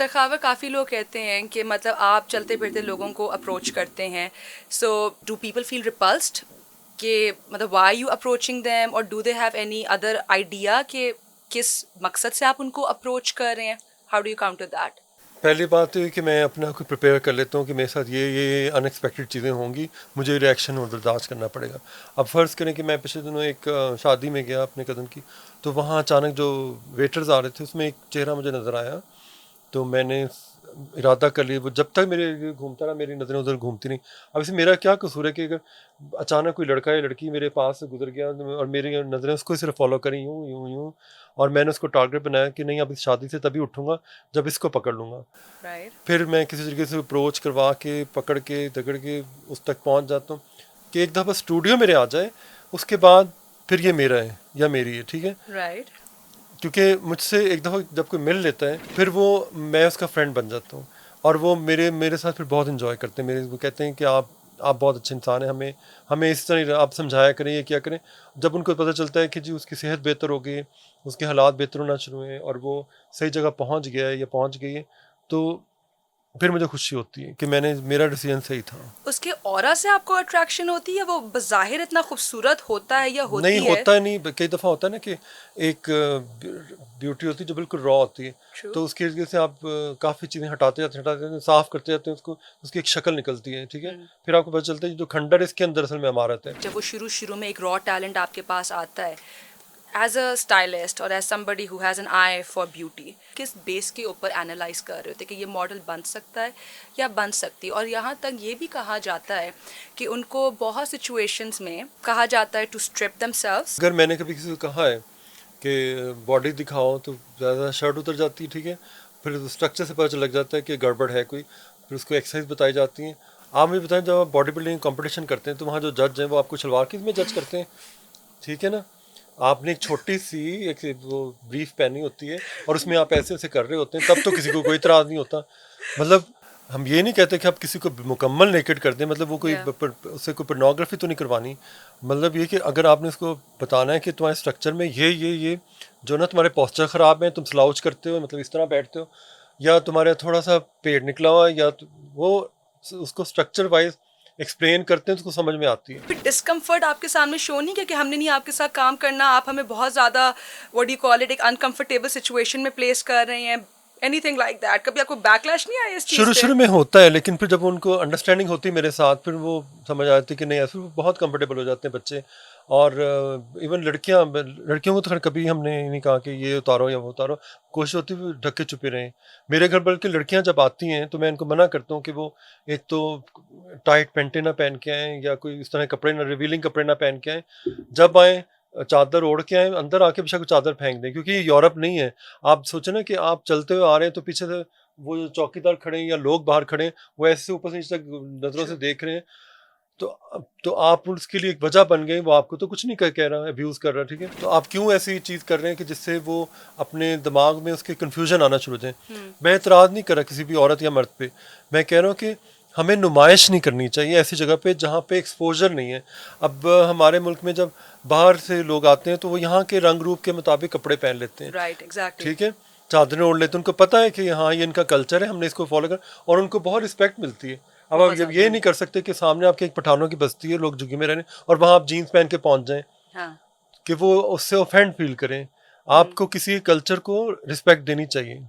سخاوت کافی لوگ کہتے ہیں کہ مطلب آپ چلتے پھرتے لوگوں کو اپروچ کرتے ہیں، so do people feel repulsed کہ مطلب وائی یو اپروچنگ دیم، اور do they have any other idea کہ کس مقصد سے آپ ان کو اپروچ کر رہے ہیں؟ How do you counter that? پہلی بات تو یہ کہ میں اپنا کو پریپیئر کر لیتا ہوں کہ میرے ساتھ یہ ان ایکسپیکٹڈ چیزیں ہوں گی، مجھے ریئیکشن اور برداشت کرنا پڑے گا. اب فرض کریں کہ میں پچھلے دنوں ایک شادی میں گیا اپنے کزن کی، تو وہاں اچانک جو ویٹرز آ رہے تھے اس میں ایک چہرہ مجھے نظر آیا، تو میں نے ارادہ کر لیا، وہ جب تک میرے گھومتا رہا میری نظریں ادھر گھومتی نہیں. اب اس میں میرا کیا قصور ہے کہ اگر اچانک کوئی لڑکا یا لڑکی میرے پاس سے گزر گیا اور میری نظریں اس کو صرف فالو کریں یوں یوں یوں، اور میں نے اس کو ٹارگیٹ بنایا کہ نہیں اب اس شادی سے تبھی اٹھوں گا جب اس کو پکڑ لوں گا، رائٹ. پھر میں کسی طریقے سے اپروچ کروا کے پکڑ کے دگڑ کے اس تک پہنچ جاتا ہوں کہ ایک دفعہ اسٹوڈیو میرے آ جائے، اس کے بعد پھر یہ میرا ہے یا میری ہے، ٹھیک ہے. رائٹ. کیونکہ مجھ سے ایک دفعہ جب کوئی مل لیتا ہے پھر وہ میں اس کا فرینڈ بن جاتا ہوں، اور وہ میرے ساتھ پھر بہت انجوائے کرتے ہیں. وہ کہتے ہیں کہ آپ بہت اچھے انسان ہیں، ہمیں اس طرح آپ سمجھایا کریں، یہ کیا کریں. جب ان کو پتہ چلتا ہے کہ جی اس کی صحت بہتر ہو گئی ہے، اس کے حالات بہتر ہونا شروع ہیں اور وہ صحیح جگہ پہنچ گیا ہے یا پہنچ گئی ہے، تو پھر مجھے خوشی ہوتی ہے کہ میرا ڈیسیژن صحیح تھا. اس کے اورا سے آپ کو اٹریکشن ہوتی ہے؟ وہ بظاہر اتنا خوبصورت ہوتا ہے یا نہیں ہوتی ہے؟ ہوتا ہے، نہیں کئی دفعہ ہوتا ہے نا کہ ایک بیوٹی ہوتی ہے جو بالکل را ہوتی ہے، True. تو اس کی وجہ سے آپ کافی چیزیں ہٹاتے جاتے ہیں، صاف کرتے جاتے ہیں اس کو، اس کی ایک شکل نکلتی ہے، ٹھیک ہے. پھر آپ کو پتہ چلتا ہے جو کھنڈر ہے اس کے اندر اصل میں عمارت ہے. جب وہ شروع میں ایک را ٹیلنٹ آپ کے پاس آتا ہے ایز اے اسٹائلسٹ اور as somebody who has an I for beauty, کس بیس کے اوپر اینالائز کر رہے ہوتے کہ یہ ماڈل بن سکتا ہے یا بن سکتی؟ اور یہاں تک یہ بھی کہا جاتا ہے کہ ان کو بہت سچویشنز میں کہا جاتا ہے ٹو اسٹرپ دیم سیلوز. اگر میں نے کبھی کسی کو کہا ہے کہ باڈی دکھاؤ تو زیادہ شرٹ اتر جاتی ہے، ٹھیک ہے، پھر اسٹرکچر سے پتہ لگ جاتا ہے کہ گڑبڑ ہے کوئی، پھر اس کو ایکسرسائز بتائی جاتی ہیں. آپ مجھے بتائیں جب آپ باڈی بلڈنگ کمپٹیشن کرتے ہیں تو وہاں جو جج ہیں وہ آپ کو شلوار کی میں جج کرتے ہیں، ٹھیک ہے نا. آپ نے ایک چھوٹی سی ایک وہ بریف پہنی ہوتی ہے اور اس میں آپ ایسے ایسے کر رہے ہوتے ہیں، تب تو کسی کو کوئی اعتراض نہیں ہوتا. مطلب ہم یہ نہیں کہتے کہ آپ کسی کو مکمل نیکڈ کر دیں، مطلب وہ کوئی اس سے کوئی پورنوگرافی تو نہیں کروانی. مطلب یہ کہ اگر آپ نے اس کو بتانا ہے کہ تمہارے اسٹرکچر میں یہ جو نا تمہارے پوسچر خراب ہیں، تم سلاؤچ کرتے ہو، مطلب اس طرح بیٹھتے ہو، یا تمہارا تھوڑا سا پیٹ نکلا ہوا ہے، یا وہ اس کو اسٹرکچر وائز ایکسپلین کرتے ہیں تو اس کو سمجھ میں آتی ہے. پھر ڈسکمفرٹ آپ کے سامنے شو نہیں کیا کہ ہم نے نہیں آپ کے ساتھ کام کرنا، آپ ہمیں بہت زیادہ what do you call it ایک انکمفرٹیبل سچویشن میں پلیس کر رہے ہیں، اینی تھنگ لائک دیٹ؟ کبھی آپ کو بیک لیش نہیں آئی اس چیز پہ؟ شروع میں ہوتا ہے، لیکن پھر جب ان کو انڈرسٹینڈنگ ہوتی ہے میرے ساتھ، پھر وہ سمجھ آتی کہ نہیں ایسے بہت کمفرٹیبل ہو جاتے ہیں بچے. اور ایون لڑکیوں کو تو خیر کبھی ہم نے نہیں کہا کہ یہ اتارو یا وہ اتارو، کوشش ہوتی ہے ڈھک کے چھپے رہیں. میرے گھر بلکہ لڑکیاں جب آتی ہیں تو میں ان کو منع کرتا ہوں کہ وہ ایک تو ٹائٹ پینٹیں نہ پہن کے آئیں یا کوئی اس طرح کپڑے نہ ریویلنگ کپڑے نہ پہن کے آئیں. جب آئیں چادر اوڑھ کے آئیں، اندر آ کے بے شک چادر پھینک دیں، کیونکہ یہ یورپ نہیں ہے. آپ سوچیں نا کہ آپ چلتے ہوئے آ رہے ہیں تو پیچھے سے وہ جو چوکی دار کھڑے ہیں یا لوگ باہر کھڑے ہیں وہ ایسے اوپر سے نیچے تک نظروں سے دیکھ رہے ہیں، تو آپ اس کے لیے ایک وجہ بن گئی. وہ آپ کو تو کچھ نہیں کہہ رہا، ابیوز کر رہا، ٹھیک ہے، تو آپ کیوں ایسی چیز کر رہے ہیں کہ جس سے وہ اپنے دماغ میں اس کے کنفیوژن آنا شروع ہو جائیں. میں اعتراض نہیں کر رہا کسی بھی عورت یا مرد پہ، میں کہہ رہا ہوں کہ ہمیں نمائش نہیں کرنی چاہیے ایسی جگہ پہ جہاں پہ ایکسپوجر نہیں ہے. اب ہمارے ملک میں جب باہر سے لوگ آتے ہیں تو وہ یہاں کے رنگ روپ کے مطابق کپڑے پہن لیتے ہیں، رائٹ، ایگزیکٹلی. ٹھیک ہے، چادریں اوڑھ لیتے ہیں، ان کو پتہ ہے کہ ہاں یہ ان کا کلچر ہے، ہم نے اس کو فالو کر، اور ان کو بہت رسپیکٹ ملتی ہے. اب آپ جب یہ نہیں کر سکتے کہ سامنے آپ کے ایک پٹھانوں کی بستی ہے، لوگ جھگی میں رہنے، اور وہاں آپ جینس پہن کے پہنچ جائیں کہ وہ اس سے اوفینڈ فیل کریں. آپ کو کسی کلچر کو رسپیکٹ دینی چاہیے.